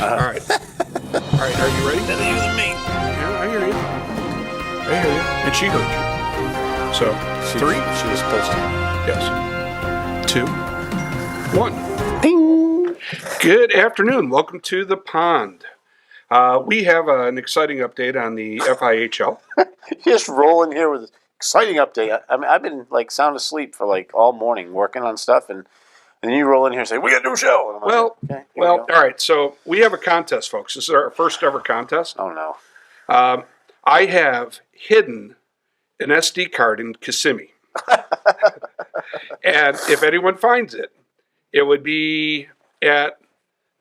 All right. All right, are you ready? Better you than me. Yeah, I hear you. I hear you. And she heard you. So, three? She was close to me. Yes. 2, 1. Ding! Good afternoon. Welcome to the pond. We have an exciting update on the FIHL. Just roll in here with an exciting update. I mean, I've been like sound asleep for like all morning working on stuff, and then you roll in here and say, we got to do a show. And I'm Well, like, okay, all right. So we have a contest, folks. This is our first ever contest. Oh, no. I have hidden an SD card in Kissimmee. And if anyone finds it, it would be at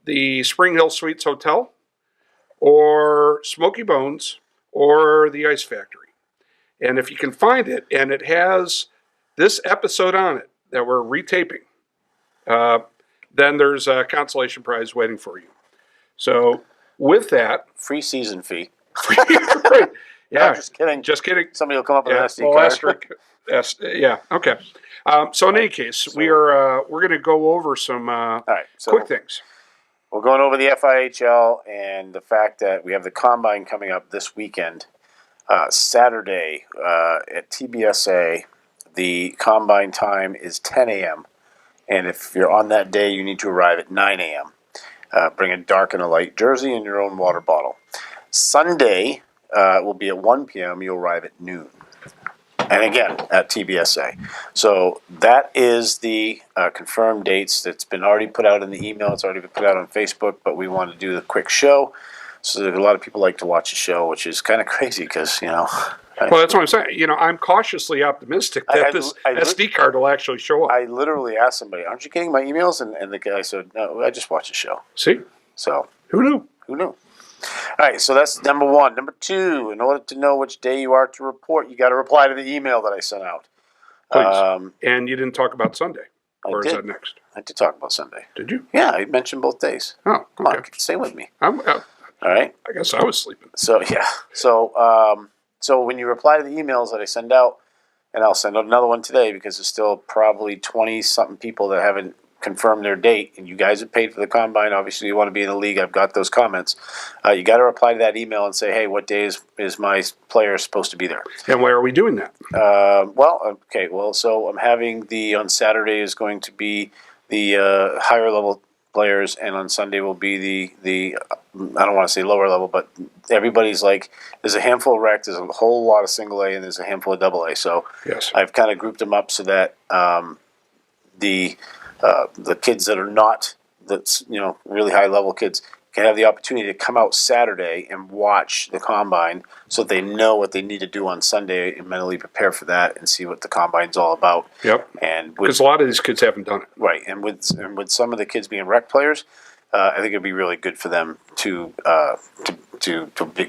the Spring Hill Suites Hotel or Smoky Bones or the Ice Factory. And if you can find it and it has this episode on it that we're retaping, then there's a consolation prize waiting for you. So with that... Free season fee. Right. Yeah. No, just kidding. Just kidding. Somebody will come up with an SD well, card. asterisk, yeah, okay. So in any case, we're going to go over some All right, so quick things. we're going over the FIHL and the fact that we have the Combine coming up this weekend. Saturday at TBSA, the Combine time is 10 a.m. And if you're on that day, you need to arrive at 9 a.m. Bring a dark and a light jersey and your own water bottle. Sunday will be at 1 p.m. You'll arrive at noon. And again, at TBSA. So that is the confirmed dates. That's been already put out in the email. It's already been put out on Facebook, but we want to do the quick show. So a lot of people like to watch the show, which is kind of crazy because, you know. Well, that's what I'm saying. You know, I'm cautiously optimistic that this SD card will actually show up. I literally asked somebody, aren't you getting my emails? And the guy said, no, I just watch the show. See? So. Who knew? Who knew? All right, so that's number one. Number two, in order to know which day you are to report, you got to reply to the email that I sent out. Please. And you didn't talk about Sunday. Or is that next? I did talk about Sunday. Did you? Yeah, I mentioned both days. Oh, Come on, stay with me. All right. I guess I was sleeping. So, yeah. So when you reply to the emails that I send out, and I'll send out another one today because there's still probably 20-something people that haven't confirmed their date, and you guys have paid for the Combine. Obviously, you want to be in the league. I've got those comments. You got to reply to that email and say, hey, what day is my player supposed to be there? And why are we doing that? So I'm having on Saturday is going to be the higher level players, and on Sunday will be the I don't want to say lower level, but everybody's like, there's a handful of rec, there's a whole lot of single A, and there's a handful of double A. So yes. I've kind of grouped them up so that the kids that are not really high level kids can have the opportunity to come out Saturday and watch the Combine so that they know what they need to do on Sunday and mentally prepare for that and see what the Combine's all about. Yep. And because a lot of these kids haven't done it. Right. And with some of the kids being rec players, I think it'd be really good for them to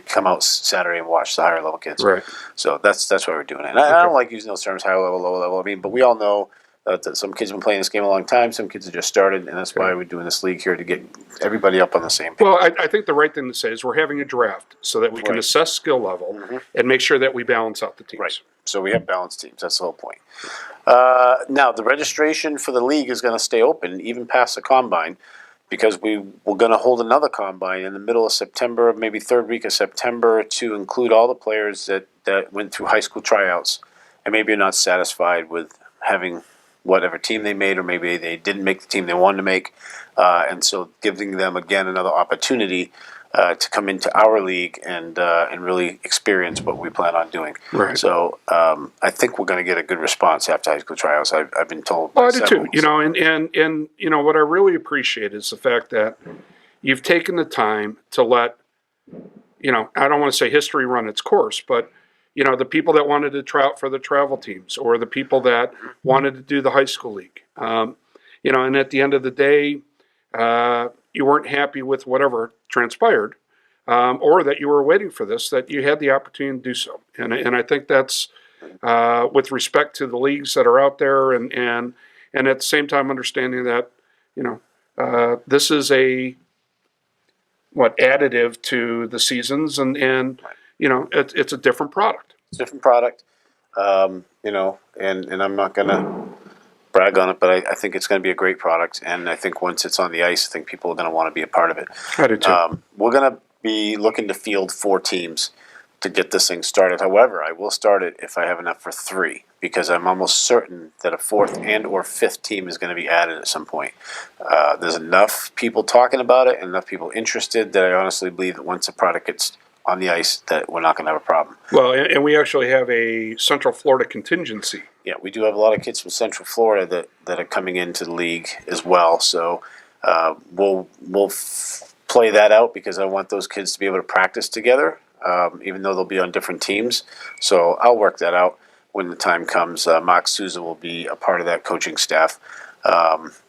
come out Saturday and watch the higher level kids. Right. So that's why we're doing it. And I don't like using those terms, higher level, lower level. I mean, but we all know that some kids have been playing this game a long time. Some kids have just started, and that's why we're doing this league here to get everybody up on the same page. Well, I think the right thing to say is we're having a draft so that we can assess skill level and make sure that we balance out the teams. Right. So we have balanced teams. That's the whole point. Now, the registration for the league is going to stay open even past the Combine because we're going to hold another Combine in the middle of September, maybe third week of September, to include all the players that went through high school tryouts and maybe are not satisfied with having whatever team they made, or maybe they didn't make the team they wanted to make, and so giving them again another opportunity to come into our league and really experience what we plan on doing. Right. So I think we're going to get a good response after high school tryouts. I've been told. Well, I do too. You know, and you know what I really appreciate is the fact that you've taken the time to let, you know, I don't want to say history run its course, but you know, the people that wanted to try out for the travel teams or the people that wanted to do the high school league. You know, and at the end of the day, you weren't happy with whatever transpired, or that you were waiting for this, that you had the opportunity to do so. And I think that's with respect to the leagues that are out there and at the same time understanding that, you know, this is additive to the seasons and you know, it's a different product. It's a different product, you know, and I'm not going to brag on it, but I think it's going to be a great product. And I think once it's on the ice, I think people are going to want to be a part of it. I do too. We're going to be looking to field 4 teams to get this thing started. However, I will start it if I have enough for 3, because I'm almost certain that a 4th and or 5th team is going to be added at some point. There's enough people talking about it and enough people interested that I honestly believe that once the product gets on the ice, that we're not going to have a problem. Well, and we actually have a Central Florida contingency. Yeah, we do have a lot of kids from Central Florida that are coming into the league as well. So we'll play that out, because I want those kids to be able to practice together, even though they'll be on different teams. So I'll work that out when the time comes. Mark Souza will be a part of that coaching staff.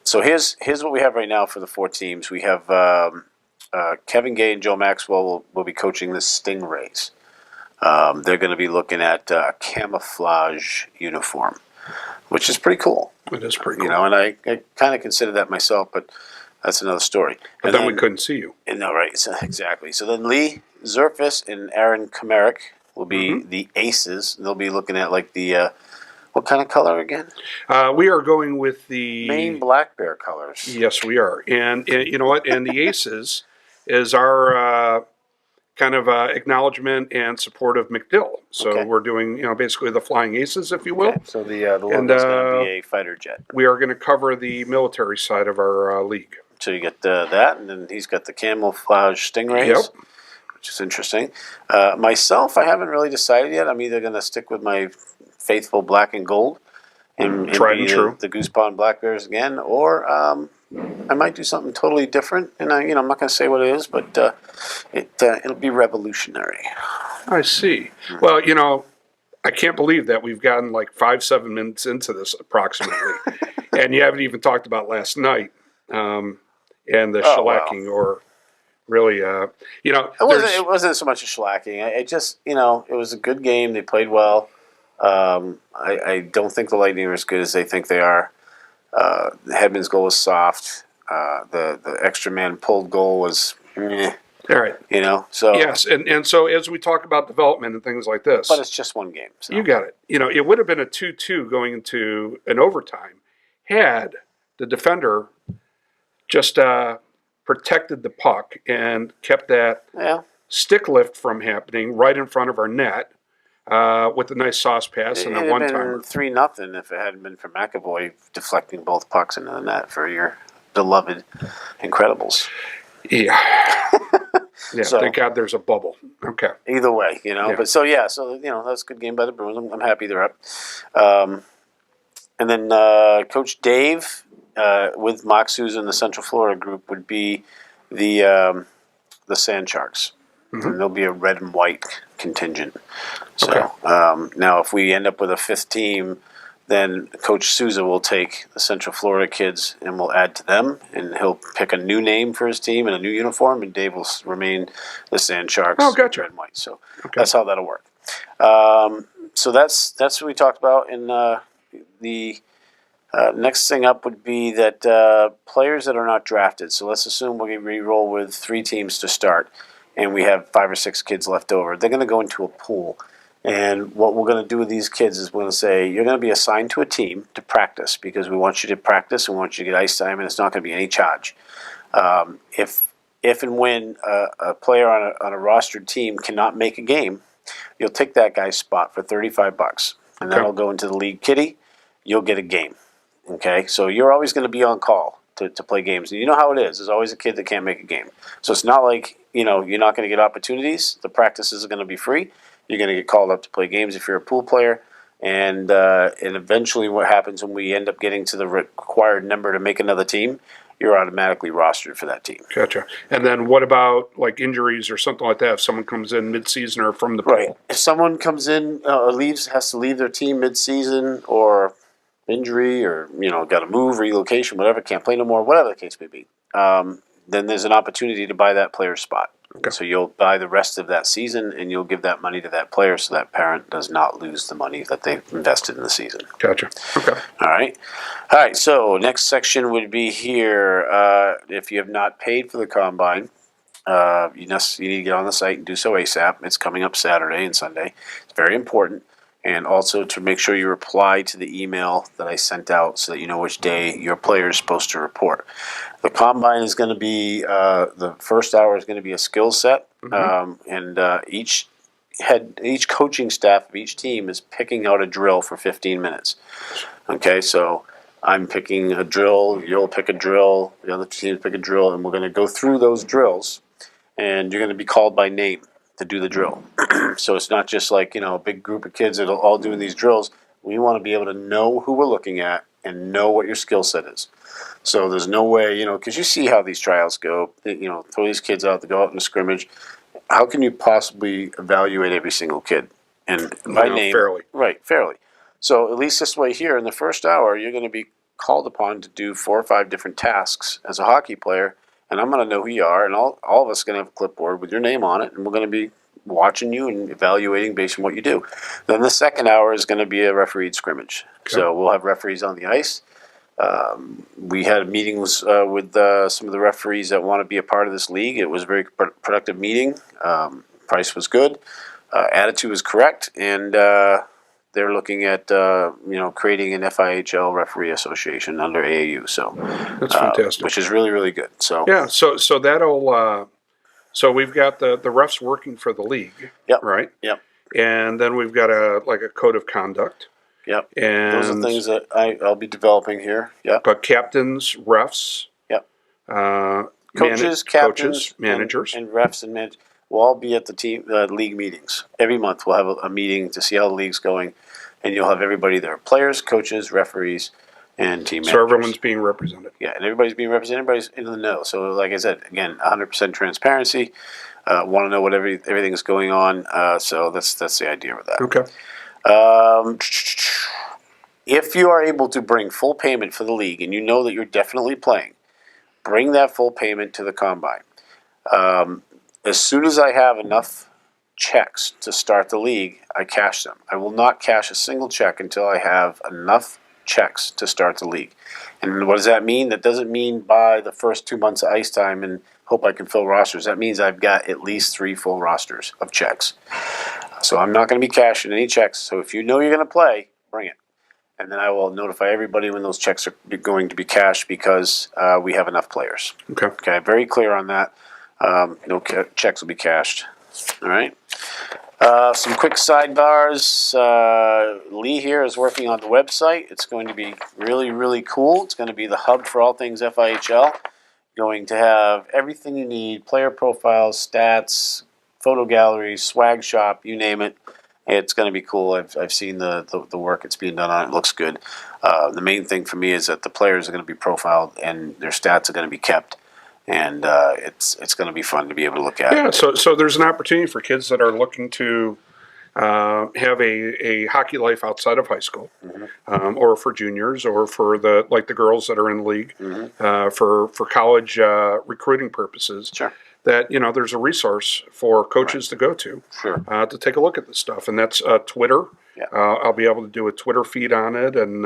So here's what we have right now for the 4 teams. We have Kevin Gay and Joe Maxwell will be coaching the Stingrays. They're going to be looking at a camouflage uniform, which is pretty cool. It is pretty cool. And I kind of consider that myself, but that's another story. But then we couldn't see you. No, right, so, exactly. So then Lee Zerfis and Aaron Kamerick will be the aces. They'll be looking at like the, what kind of color again? We are going with the Maine black bear colors. Yes, we are. And you know what? And the aces is our kind of acknowledgement and support of McDill. So we're doing, basically the Flying Aces, if you will. Okay. So the logo is going to be a fighter jet. We are going to cover the military side of our league. So you get that, and then he's got the camouflage Stingrays. Yep. Which is interesting. Myself, I haven't really decided yet. I'm either going to stick with my faithful black and gold and tried be and true. The Goose Pond Black Bears again, or I might do something totally different. And I'm not going to say what it is, but it'll be revolutionary. I see. Well, I can't believe that we've gotten like 5-7 minutes into this approximately, and you haven't even talked about last night and the shellacking or. Really, it wasn't so much a shellacking. It just, it was a good game. They played well. I don't think the Lightning are as good as they think they are. Hedman's goal was soft. The extra man pulled goal was, all right. So yes, and so as we talk about development and things like this, but it's just one game. So. You got it. It would have been a 2-2 going into an overtime had the defender just protected the puck and kept that stick lift from happening right in front of our net with a nice sauce pass and a one-timer. 3-0 if it hadn't been for McAvoy deflecting both pucks into the net for your beloved Incredibles. Yeah. So, thank God there's a bubble. Okay. Either way, But that's a good game by the Bruins. I'm happy they're up. And then Coach Dave, with Mark Souza and the Central Florida group, would be the Sand Sharks. Mm-hmm. And there'll be a red and white contingent. So now if we end up with a 5th team, then Coach Souza will take the Central Florida kids and will add to them, and he'll pick a new name for his team and a new uniform, and Dave will remain the Sand Sharks. Oh, gotcha. Red and white. So that's how that'll work. So that's what we talked about in the next thing up would be that players that are not drafted. So let's assume we re-roll with 3 teams to start, and we have 5 or 6 kids left over. They're going to go into a pool. And what we're going to do with these kids is we're going to say, you're going to be assigned to a team to practice, because we want you to practice and we want you to get ice time, and it's not going to be any charge. If and when a player on a rostered team cannot make a game, you'll take that guy's spot for $35, and that'll go into the league kitty. You'll get a game. Okay, so you're always going to be on call to play games. And you know how it is. There's always a kid that can't make a game. So it's not like, you're not going to get opportunities. The practices are going to be free. You're going to get called up to play games if you're a pool player. And eventually what happens when we end up getting to the required number to make another team, you're automatically rostered for that team. Gotcha. And then what about like injuries or something like that? If someone comes in mid-season or from the pool? Right. If someone comes in or has to leave their team mid-season, or injury, or got to move, relocation, whatever, can't play no more, whatever the case may be, then there's an opportunity to buy that player's spot. Okay. So you'll buy the rest of that season, and you'll give that money to that player, so that parent does not lose the money that they've invested in the season. Gotcha. Okay. All right. So next section would be here. If you have not paid for the combine, you need to get on the site and do so ASAP. It's coming up Saturday and Sunday. It's very important. and also to make sure you reply to the email that I sent out so that you know which day your player is supposed to report. The combine is going to be the first hour is going to be a skill set, and each coaching staff of each team is picking out a drill for 15 minutes. Okay, so I'm picking a drill, you'll pick a drill, the other teams pick a drill, and we're going to go through those drills, and you're going to be called by name to do the drill. So it's not just like, a big group of kids that are all doing these drills. We want to be able to know who we're looking at and know what your skill set is. So there's no way, because you see how these trials go, throw these kids out to go out in a scrimmage. How can you possibly evaluate every single kid? And by name, fairly. Right, fairly. So at least this way here, in the first hour, you're going to be called upon to do 4 or 5 different tasks as a hockey player, and I'm going to know who you are, and all of us are going to have a clipboard with your name on it, and we're going to be watching you and evaluating based on what you do. Then the second hour is going to be a refereed scrimmage. Okay. So we'll have referees on the ice. We had meetings with some of the referees that want to be a part of this league. It was a very productive meeting. Price was good. Attitude was correct, and they're looking at creating an FIHL referee association under AAU. So that's fantastic, which is really, really good. So yeah, so that'll so we've got the refs working for the league. Yep. Right. Yep. And then we've got a code of conduct. Yep. And those are things that I'll be developing here. Yep. But captains, refs. Yep. Coaches, managers, and refs and managers will all be at the league meetings. Every month we'll have a meeting to see how the league's going, and you'll have everybody there: players, coaches, referees, and team managers. So everyone's being represented. Yeah, and everybody's being represented. Everybody's in the know. So, like I said, again, 100% transparency. Want to know what everything is going on. So that's the idea with that. Okay. If you are able to bring full payment for the league, and you know that you're definitely playing, bring that full payment to the combine. As soon as I have enough checks to start the league, I cash them. I will not cash a single check until I have enough checks to start the league. And what does that mean? That doesn't mean buy the first 2 months of ice time and hope I can fill rosters. That means I've got at least 3 full rosters of checks. So I'm not going to be cashing any checks. So if you know you're going to play, bring it. And then I will notify everybody when those checks are going to be cashed because we have enough players. Okay. Okay, very clear on that. No checks will be cashed. All right. Some quick sidebars. Lee here is working on the website. It's going to be really, really cool. It's going to be the hub for all things FIHL. Going to have everything you need: player profiles, stats, photo galleries, swag shop, you name it. It's going to be cool. I've seen the work that's being done on it. It looks good. The main thing for me is that the players are going to be profiled and their stats are going to be kept. And it's going to be fun to be able to look at. Yeah, so there's an opportunity for kids that are looking to have a hockey life outside of high school, or for juniors, or for the girls that are in the league, for college recruiting purposes. Sure. That there's a resource for coaches to go to, to take a look at this stuff, and that's Twitter. Yeah. I'll be able to do a Twitter feed on it, and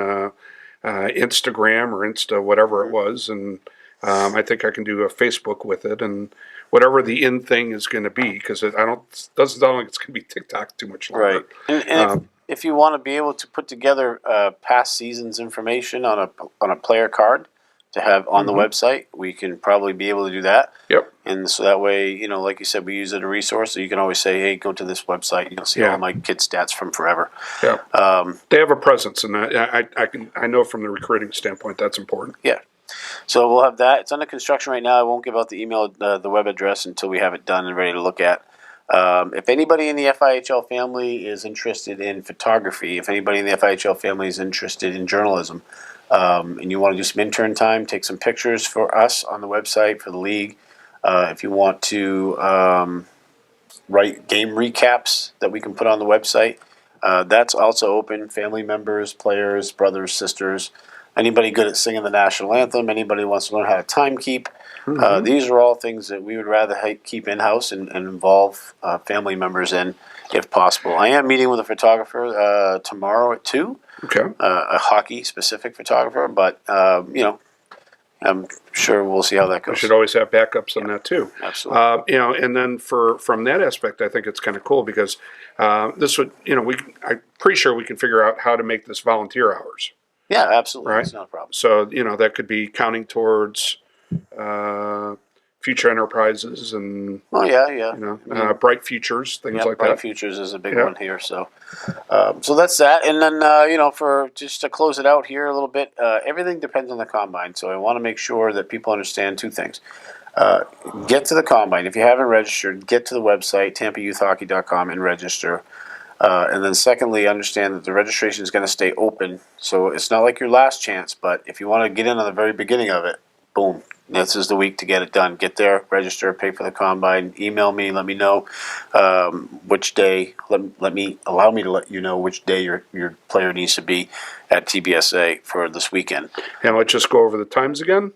Instagram or Insta, whatever it was, and I think I can do a Facebook with it, and whatever the in thing is going to be, because it doesn't sound like it's going to be TikTok too much longer. Right. And if you want to be able to put together past seasons information on a player card to have on the website, we can probably be able to do that. Yep. And so that way, like you said, we use it as a resource. So you can always say, hey, go to this website. You'll see all my kids' stats from forever. Yeah. They have a presence, and I know from the recruiting standpoint that's important. Yeah. So we'll have that. It's under construction right now. I won't give out the email, the web address until we have it done and ready to look at. If anybody in the FIHL family is interested in photography, if anybody in the FIHL family is interested in journalism, and you want to do some intern time, take some pictures for us on the website for the league. If you want to write game recaps that we can put on the website, that's also open. Family members, players, brothers, sisters. Anybody good at singing the national anthem, anybody who wants to learn how to timekeep. These are all things that we would rather keep in-house and involve family members in, if possible. I am meeting with a photographer tomorrow at 2. Okay. A hockey-specific photographer, but, I'm sure we'll see how that We goes. should always have backups on that too. Absolutely. And then from that aspect, I think it's kind of cool because this would, I'm pretty sure we can figure out how to make this volunteer hours. Yeah, absolutely. Right. It's not a problem. So that could be counting towards future enterprises and bright futures, things like Bright that. Futures is a big one here. So that's that. And then, for just to close it out here a little bit, everything depends on the combine. So I want to make sure that people understand two things. Get to the combine. If you haven't registered, get to the website, tampayouthhockey.com, and register. And then secondly, understand that the registration is going to stay open. So it's not like your last chance, but if you want to get in on the very beginning of it, boom, this is the week to get it done. Get there, register, pay for the combine, email me, let me know which day, allow me to let you know which day your player needs to be at TBSA for this weekend. And let's just go over the times again.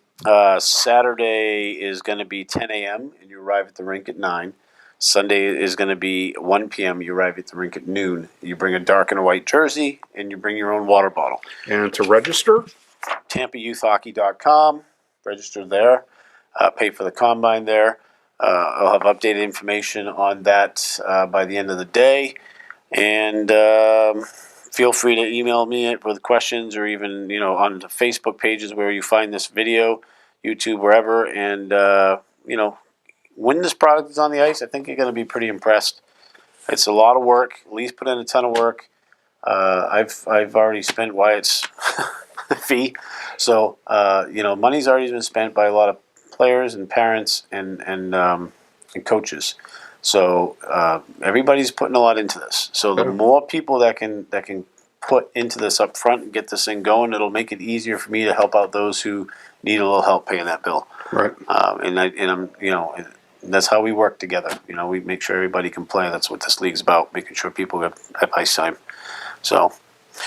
Saturday is going to be 10 a.m. and you arrive at the rink at 9. Sunday is going to be 1 p.m. You arrive at the rink at noon. You bring a dark and a white jersey, and you bring your own water bottle. And to register? TampaYouthHockey.com. Register there. Pay for the combine there. I'll have updated information on that by the end of the day. And feel free to email me with questions or even, on the Facebook pages where you find this video, YouTube, wherever. And, when this product is on the ice, I think you're going to be pretty impressed. It's a lot of work. Lee's put in a ton of work. I've already spent Wyatt's fee, so money's already been spent by a lot of players and parents and coaches. So everybody's putting a lot into this. So the more people that can put into this up front and get this thing going, it'll make it easier for me to help out those who need a little help paying that bill. Right. And I'm that's how we work together. We make sure everybody can play. That's what this league's about, making sure people have ice time. So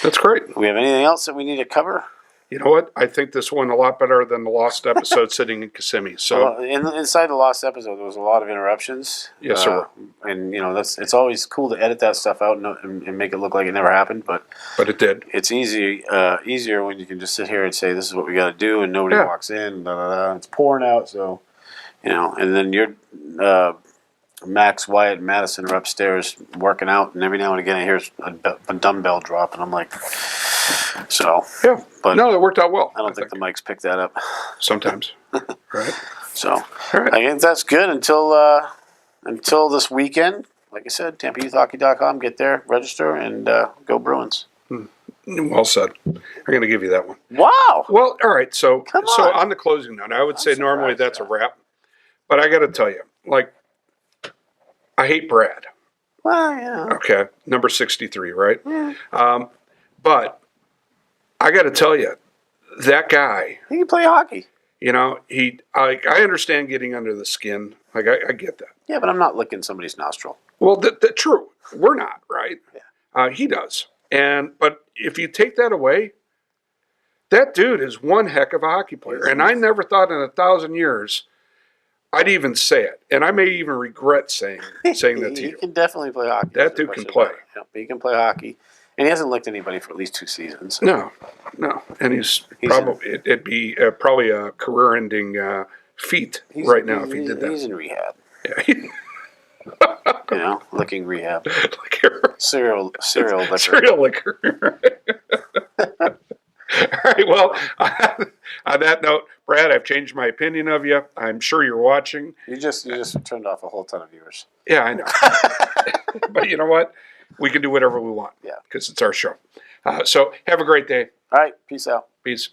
that's great. Do we have anything else that we need to cover? You know what? I think this went a lot better than the lost episode sitting in Kissimmee. So inside the lost episode, there was a lot of interruptions. Yes, sir. And it's always cool to edit that stuff out and make it look like it never happened. But it did. It's easier when you can just sit here and say this is what we got to do, and nobody walks in. Blah, blah, blah. It's pouring out, so and then you're. Max, Wyatt, and Madison are upstairs working out, and every now and again I hear a dumbbell drop, and I'm like, so. Yeah, but no, it worked out well. I don't think the mics pick that up. Sometimes, right? So, all right. I guess that's good until this weekend. Like I said, TampaYouthHockey.com. Get there, register, and go Bruins. Well said. I'm going to give you that one. Wow. Well, all right. So, Come on. So on the closing note, I would say normally that's a wrap, but I got to tell you, I hate Brad. Well, yeah. Okay, number 63, right? Yeah. But I got to tell you, that guy. He can play hockey. I understand getting under the skin. I get that. Yeah, but I'm not licking somebody's nostril. Well, true. We're not, right? Yeah. He does. But if you take that away, that dude is one heck of a hockey player. And I never thought in 1,000 years I'd even say it, and I may even regret saying that to you. He can definitely play hockey. That dude can play. Yeah, he can play hocky, and he hasn't licked anybody for at least 2 seasons. No, and he's probably it'd be probably a career-ending feat right now if he did that. He's in rehab. Yeah. Licking rehab. Serial liquor. Serial liquor. All right, well, on that note, Brad, I've changed my opinion of you. I'm sure you're watching. You just turned off a whole ton of viewers. Yeah, I know. But you know what? We can do whatever we want. Yeah. Because it's our show. So have a great day. All right. Peace out. Peace.